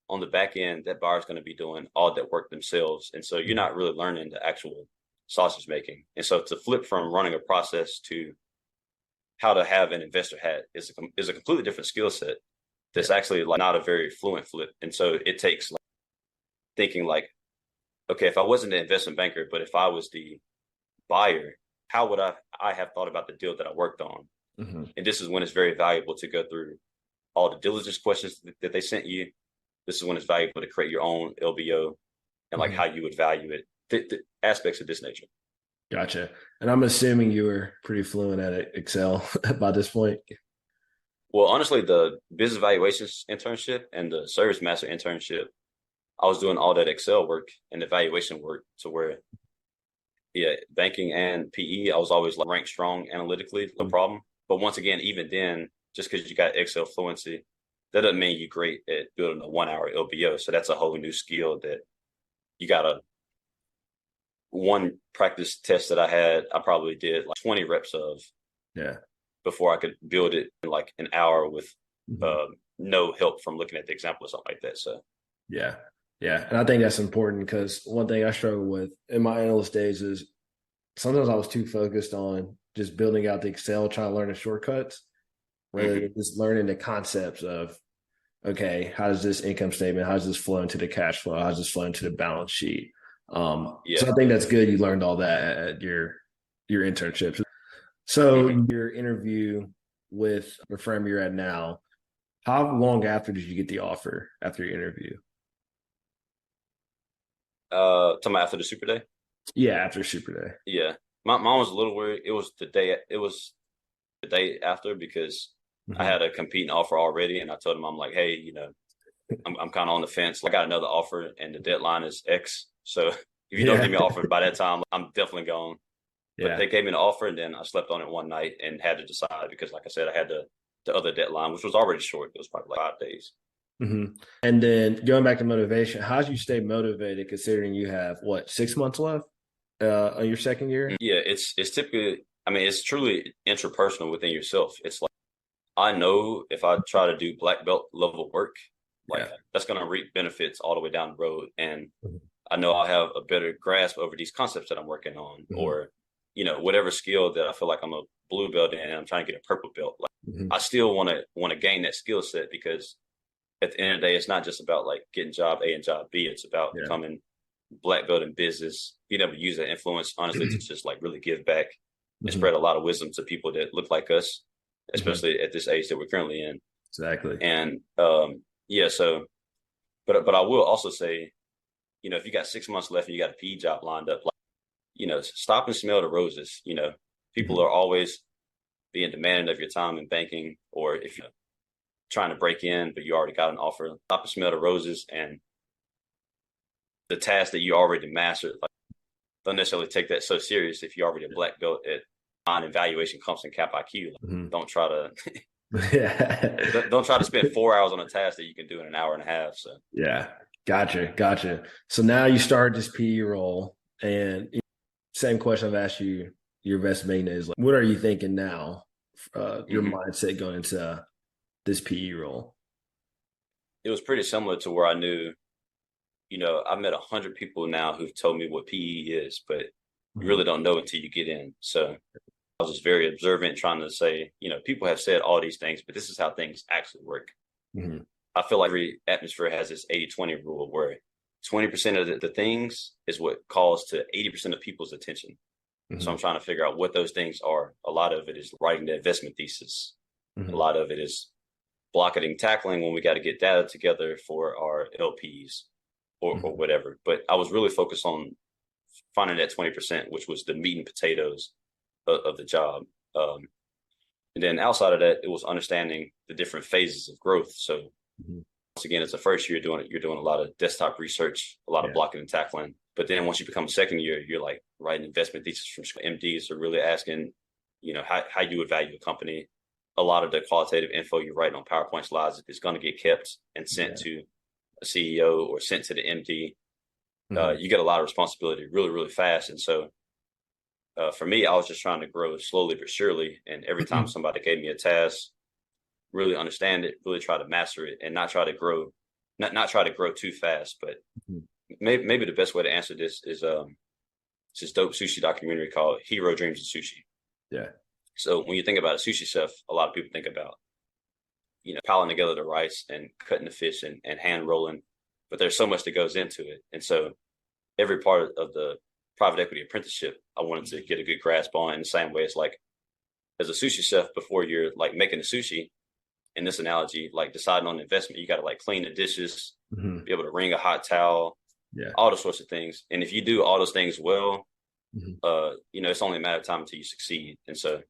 on the back end, that buyer is going to be doing all that work themselves. And so you're not really learning the actual sausage making. And so to flip from running a process to how to have an investor hat is a completely different skill set that's actually like not a very fluent flip. And so it takes like thinking like, okay, if I wasn't an investment banker, but if I was the buyer, how would I have thought about the deal that I worked on? And this is when it's very valuable to go through all the diligence questions that they sent you. This is when it's valuable to create your own LBO and like Mhm. how you would value it, aspects of this nature. Gotcha. And I'm assuming you were pretty fluent at Excel by this point. Well, honestly, the business evaluations internship and the service master internship, I was doing all that Excel work and evaluation work to where, yeah, banking and PE, I was always like ranked strong analytically, no Mhm. problem. But once again, even then, just because you got Excel fluency, that doesn't mean you're great at building a 1 hour LBO. So that's a whole new skill that you got to. One practice test that I had, I probably did like 20 reps of Yeah. before I could build it in like an hour with Mhm. uh, no help from looking at the example or something like that. So, Yeah. Yeah. And I think that's important because one thing I struggle with in my analyst days is sometimes I was too focused on just building out the Excel, trying to learn the shortcuts rather mhm. than just learning the concepts of, okay, how does this income statement, how does this flow into the cash flow, how does this flow into the balance sheet? Yeah. So I think that's good. You learned all that at your internships. So Mhm. your interview with the firm you're at now, how long after did you get the offer after your interview? Talking about after the super day. Yeah, after Super Day. Yeah. My mom was a little worried. It was the day after because I Hmm. had a competing offer already. And I told him, I'm like, hey, I'm kind of on the fence. I got another offer and the deadline is X. So if you don't give Yeah, me an offer by that time, I'm definitely gone. But yeah. they gave me an offer and then I slept on it one night and had to decide because, like I said, I had the other deadline, which was already short. It was probably like 5 days. Hmm. And then going back to motivation, how do you stay motivated considering you have what 6 months left on your second year? Yeah, it's typically, I mean, it's truly interpersonal within yourself. It's like I know if I try to do black belt level work, like Yeah. that's going to reap benefits all the way down the road. And Hmm. I know I'll have a better grasp over these concepts that I'm working on, Hmm. or whatever skill that I feel like I'm a blue belt in, and I'm trying to get a purple belt. Like Hmm. I still want to gain that skill set because at the end of the day, it's not just about like getting job A and job B. It's about Yeah. becoming black belt in business, being able to use that influence, honestly, to just like really give back and Hmm. spread a lot of wisdom to people that look like us, Hmm. especially at this age that we're currently in. Exactly. And yeah, so, but I will also say, if you got 6 months left and you got a PE job lined up, like, stop and smell the roses. People Hmm. are always being demanding of your time in banking, or if you're trying to break in, but you already got an offer, stop and smell the roses and the task that you already mastered. Like, don't necessarily take that so serious if you're already a black belt at on evaluation comps and cap IQ. Like, Hmm. don't try to Yeah. don't try to spend 4 hours on a task that you can do in an hour and a half. So Yeah. Gotcha. Gotcha. So now you start this PE role, and same question I've asked you your best maintenance is like, what are you thinking now? Your mhm. mindset going into this PE role. It was pretty similar to where I knew, I've met 100 people now who've told me what PE is, but you Mhm. really don't know until you get in. So I was just very observant, trying to say, people have said all these things, but this is how things actually work. Mhm. I feel like every atmosphere has this 80-20 rule where 20% of the things is what calls to 80% of people's attention. So I'm Mhm. trying to figure out what those things are. A lot of it is writing the investment thesis. A Mhm. lot of it is blocking and tackling when we got to get data together for our LPs or Mhm. whatever. But I was really focused on finding that 20%, which was the meat and potatoes of the job. Um, and then outside of that, it was understanding the different phases of growth. So Mhm. once again, it's the first year doing it. You're doing a lot of desktop research, a lot of Yeah. blocking and tackling. But then once you become a second year, you're like writing investment thesis from MDs are really asking, how you would value a company. A lot of the qualitative info you write on PowerPoint slides is going to get kept and sent Yeah. to a CEO or sent to the MD. Mhm. You get a lot of responsibility really, really fast. And so for me, I was just trying to grow slowly but surely. And every time somebody gave me a task, really understand it, really try to master it, and not try to grow, not try to grow too fast. But Mhm. maybe the best way to answer this is it's this dope sushi documentary called Hero Dreams of Sushi. Yeah. So when you think about a sushi chef, a lot of people think about piling together the rice and cutting the fish and hand rolling, but there's so much that goes into it. And so every part of the private equity apprenticeship, I wanted to get a good grasp on in the same way. It's like as a sushi chef, before you're like making the sushi, in this analogy, like deciding on investment, you got to like clean the dishes, Mm-hmm. be able to wring a hot towel, Yeah. all those sorts of things. And if you do all those things well, Mm-hmm. it's only a matter of time until you succeed. And so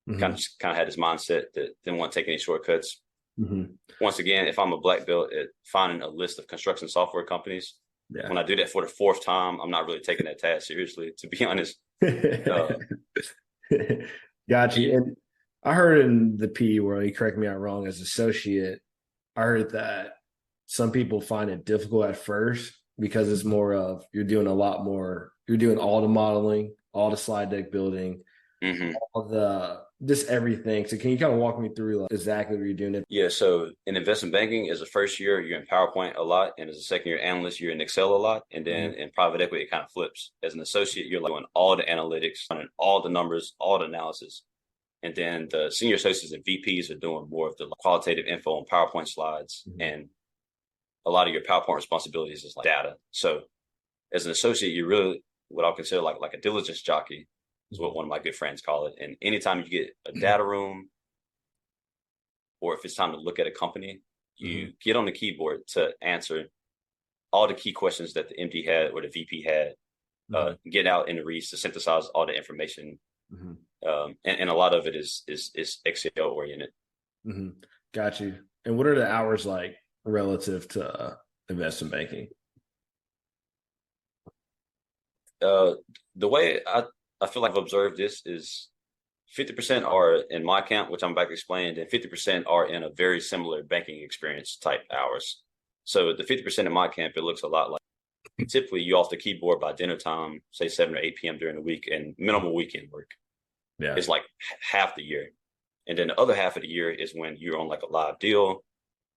Mm-hmm. kind of had this mindset that didn't want to take any shortcuts. Mm-hmm. Once again, if I'm a black belt at finding a list of construction software companies, Yeah. when I do that for the fourth time, I'm not really taking that task seriously, to be honest. Uh, Got you. yeah, And I heard in the PE world, you correct me if I'm wrong, as associate, I heard that some people find it difficult at first because it's more of you're doing a lot more, you're doing all the modeling, all the slide deck building, mm-hmm. all the just everything. So can you kind of walk me through like exactly what you're doing? Yeah. So in investment banking, as a first year, you're in PowerPoint a lot, and as a second year analyst, you're in Excel a lot. And then in private equity, it kind of flips. As an associate, you're like doing all the analytics, running all the numbers, all the analysis. And then the senior associates and VPs are doing more of the qualitative info on PowerPoint slides. Mm-hmm. And a lot of your PowerPoint responsibilities is like data. So as an associate, you're really what I'll consider like a diligence jockey is what one of my good friends call it. And anytime you get a data room, or if it's time to look at a company, you get on the keyboard to answer all the key questions that the MD had or the VP had, get out in the reads to synthesize all the information. And a lot of it is Excel oriented. Got you. And what are the hours like relative to investment banking? The way I feel like I've observed this is 50% are in my camp, which I'm about to explain, and 50% are in a very similar banking experience type hours. So the 50% in my camp, it looks a lot like typically you off the keyboard by dinner time, say 7 or 8 p.m. during the week, and minimal weekend work. Yeah. It's like half the year. And then the other half of the year is when you're on like a live deal,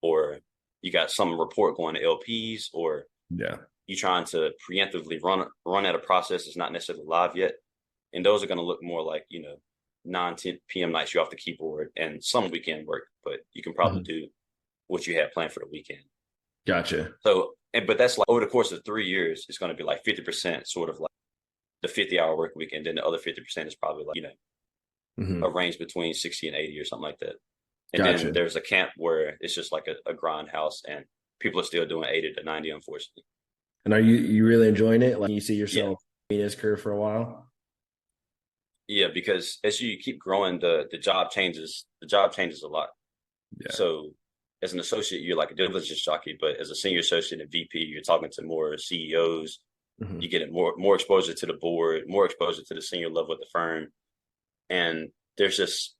or you got some report going to LPs, or you trying to preemptively run at a process that's not necessarily live yet. And those are going to look more like, 9, 10 p.m. nights you're off the keyboard and some weekend work, but you can probably do what you have planned for the weekend. Gotcha. So, but that's like over the course of 3 years, it's going to be like 50% sort of like the 50-hour work week. And then the other 50% is probably like, a range between 60 and 80 or something like that. And then there's a camp where it's just like a grind house and people are still doing 80 to 90, unfortunately. And are you really enjoying it? Like you see yourself in this career for a while? Yeah, because as you keep growing, the job changes. The job changes a lot. Yeah. So as an associate, you're like a diligence jockey, but as a senior associate and VP, you're talking to more CEOs. You get more exposure to the board, more exposure to the senior level of the firm. And there's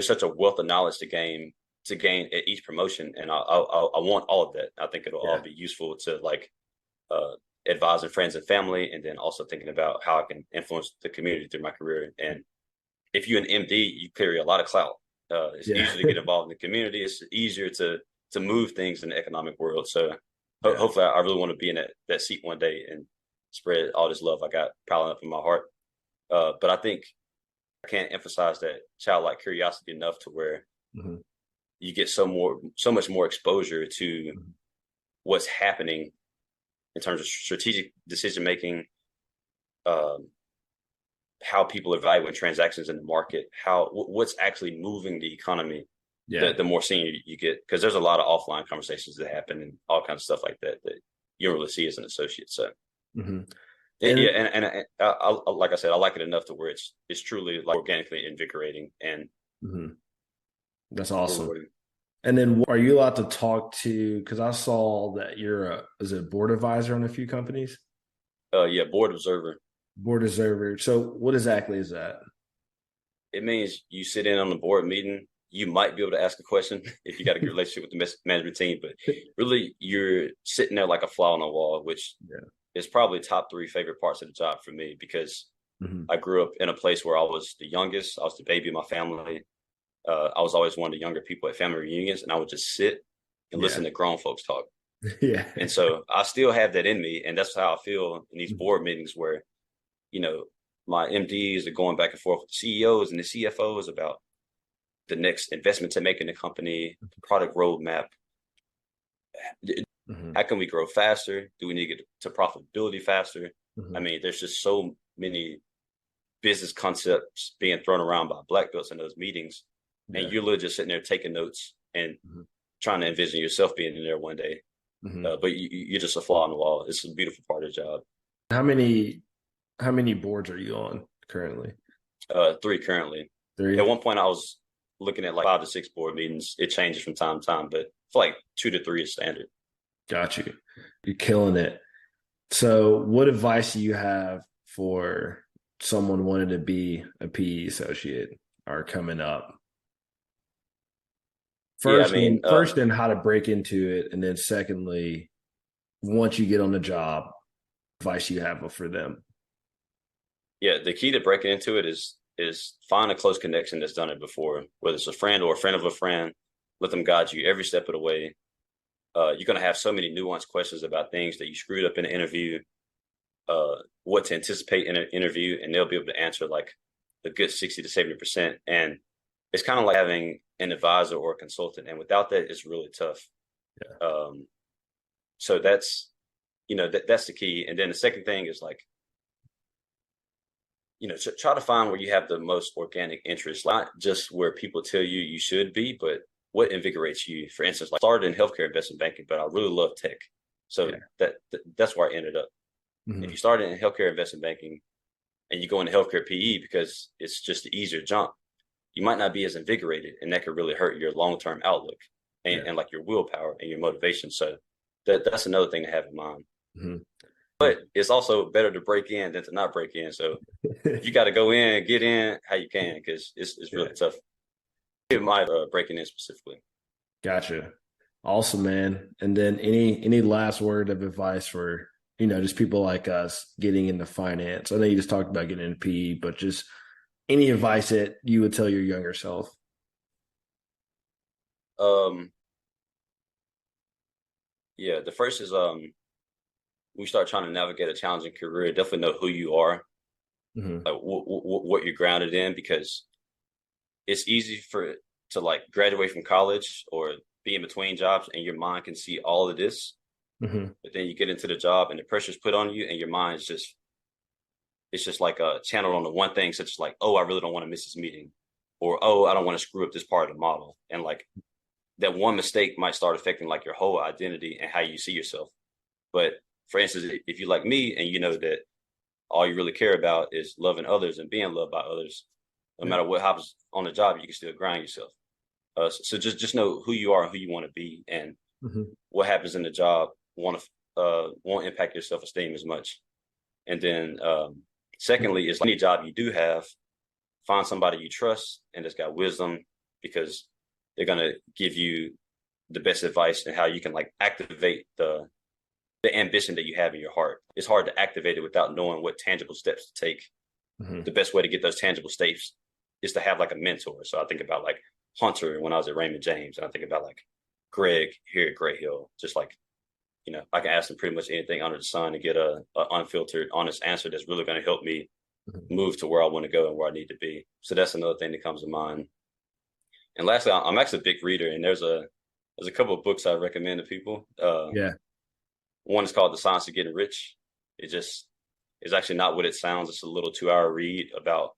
such a wealth of knowledge to gain at each promotion. And I want all of that. I think it'll all be useful to like advising friends and family, and then also thinking about how I can influence the community through my career. And if you're an MD, you carry a lot of clout. It's easier to get involved in the community. It's easier to move things in the economic world. So hopefully I really want to be in that seat one day and spread all this love I got piling up in my heart. But I think I can't emphasize that childlike curiosity enough to where you get so much more exposure to what's happening in terms of strategic decision making, how people evaluate transactions in the market, what's actually moving the economy. The more senior you get, because there's a lot of offline conversations that happen and all kinds of stuff like that you don't really see as an associate. So and I like I said, I like it enough to where it's truly like organically invigorating and that's awesome. rewarding. And then are you allowed to talk to, because I saw that you're is it board advisor on a few companies? Board observer. Board observer. So what exactly is that? It means you sit in on the board meeting. You might be able to ask a question if you got a good relationship with the management team, but really you're sitting there like a fly on the wall, which is probably top 3 favorite parts of the job for me, because I grew up in a place where I was the youngest. I was the baby of my family. I was always one of the younger people at family reunions, and I would just sit and listen to grown folks talk. And so I still have that in me, and that's how I feel in these board meetings where, my MDs are going back and forth with the CEOs and the CFOs about the next investment to make in the company, product roadmap. How can we grow faster? Do we need to get to profitability faster? I mean, there's just so many business concepts being thrown around by black belts in those meetings. and Yeah. you're literally just sitting there taking notes and Mhm. trying to envision yourself being in there one day. Mhm. But you're just a fly on the wall. It's a beautiful part of the job. How many how many boards are you on currently? Three currently. At Three. one point, I was looking at like 5 to 6 board meetings. It changes from time to time, but I feel like 2 to 3 is standard. Got you. You're killing it. So, what advice do you have for someone wanting to be a PE associate or coming up? Yeah, I First, mean, in how to break into it, and then secondly, once you get on the job, advice you have for them. yeah, the key to breaking into it is find a close connection that's done it before, whether it's a friend or a friend of a friend. Let them guide you every step of the way. You're going to have so many nuanced questions about things that you screwed up in an interview, what to anticipate in an interview, and they'll be able to answer like a good 60 to 70%. And it's kind of like having an advisor or a consultant. And without that, it's really tough. Yeah. So that's the key. And then the second thing is like, try to find where you have the most organic interest, not just where people tell you you should be, but what invigorates you. For instance, like I started in healthcare investment banking, but I really love tech. So Yeah. that's where I ended up. If Mhm. you started in healthcare investment banking and you go into healthcare PE because it's just the easier jump, you might not be as invigorated, and that could really hurt your long-term outlook Yeah. and like your willpower and your motivation. So that's another thing to have in mind. Mhm. But it's also better to break in than to not break in. So you got to go in, get in how you can, because it's Yeah. really tough. In my breaking in specifically. Gotcha. Awesome, man. And then any last word of advice for, just people like us getting into finance? I know you just talked about getting into PE, but just any advice that you would tell your younger self? Um, yeah, the first is we start trying to navigate a challenging career. Definitely know who you are, Hmm. like what you're grounded in, because it's easy to like graduate from college or be in between jobs, and your mind can see all of this, Hmm. but then you get into the job and the pressure's put on you, and your mind is just it's just like a channel on the one thing, such as like, oh, I really don't want to miss this meeting, or oh, I don't want to screw up this part of the model, and like that one mistake might start affecting like your whole identity and how you see yourself. But for instance, if you like me and you know that all you really care about is loving others and being loved by others, no Yeah. matter what happens on the job, you can still grind yourself. So just know who you are and who you want to be, and Hmm. what happens in the job won't impact your self esteem as much. And then secondly, is like any job you do have, find somebody you trust and that's got wisdom, because they're gonna give you the best advice and how you can like activate the ambition that you have in your heart. It's hard to activate it without knowing what tangible steps to take. Hmm. The best way to get those tangible steps is to have like a mentor. So I think about like Hunter when I was at Raymond James, and I think about like Greg here at Gray Hill. Just like, I can ask them pretty much anything under the sun and get a unfiltered, honest answer that's really going to help me move to where I want to go and where I need to be. So that's another thing that comes to mind. And lastly, I'm actually a big reader, and there's a couple of books I recommend to people. Yeah. One is called The Science of Getting Rich. It just is actually not what it sounds. It's a little 2 hour read about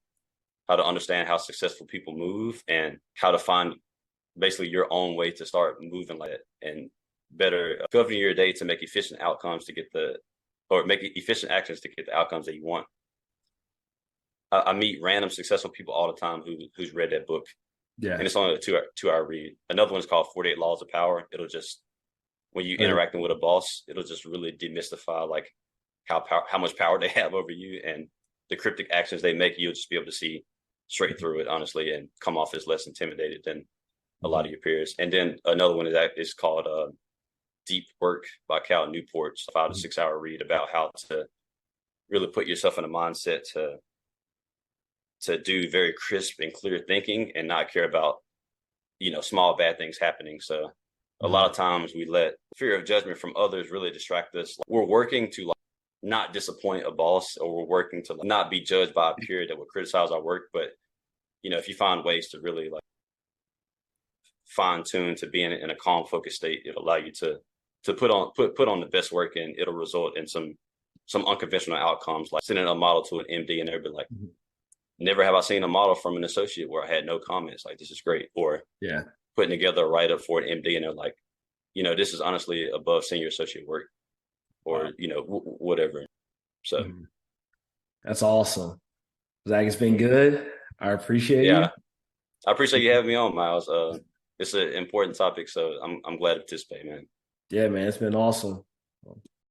how to understand how successful people move and how to find basically your own way to start moving like that, and better govern your day to make efficient outcomes to get or make efficient actions to get the outcomes that you want. I meet random successful people all the time who's read that book, Yeah. and it's only a 2 hour read. Another one is called 48 Laws of Power. It'll just, when you Uh, interacting with a boss, it'll just really demystify like how much power they have over you, and the cryptic actions they make. You'll just be able to see straight through it, honestly, and come off as less intimidated than a lot mhm. of your peers. And then another one is called Deep Work by Cal Newport. It's a 5 to 6 hour read about how to really put yourself in a mindset to do very crisp and clear thinking and not care about small bad things happening. So a lot Mhm. of times we let fear of judgment from others really distract us. We're working to like not disappoint a boss, or we're working to like, not be judged by a peer that would criticize our work. But if you find ways to really like fine tune to being in a calm, focused state, it'll allow you to put on the best work, and it'll result in some unconventional outcomes, like sending a model to an MD and they'll be like, Mhm. never have I seen a model from an associate where I had no comments. Like, this is great. Or Yeah. putting together a write up for an MD and they're like, this is honestly above senior associate work or, Wow. whatever. So, Mhm. That's awesome. Zach, it's been good. I appreciate you. yeah, I appreciate you having me on, Miles. It's an important topic. So I'm glad to participate, man. Yeah, man, it's been awesome.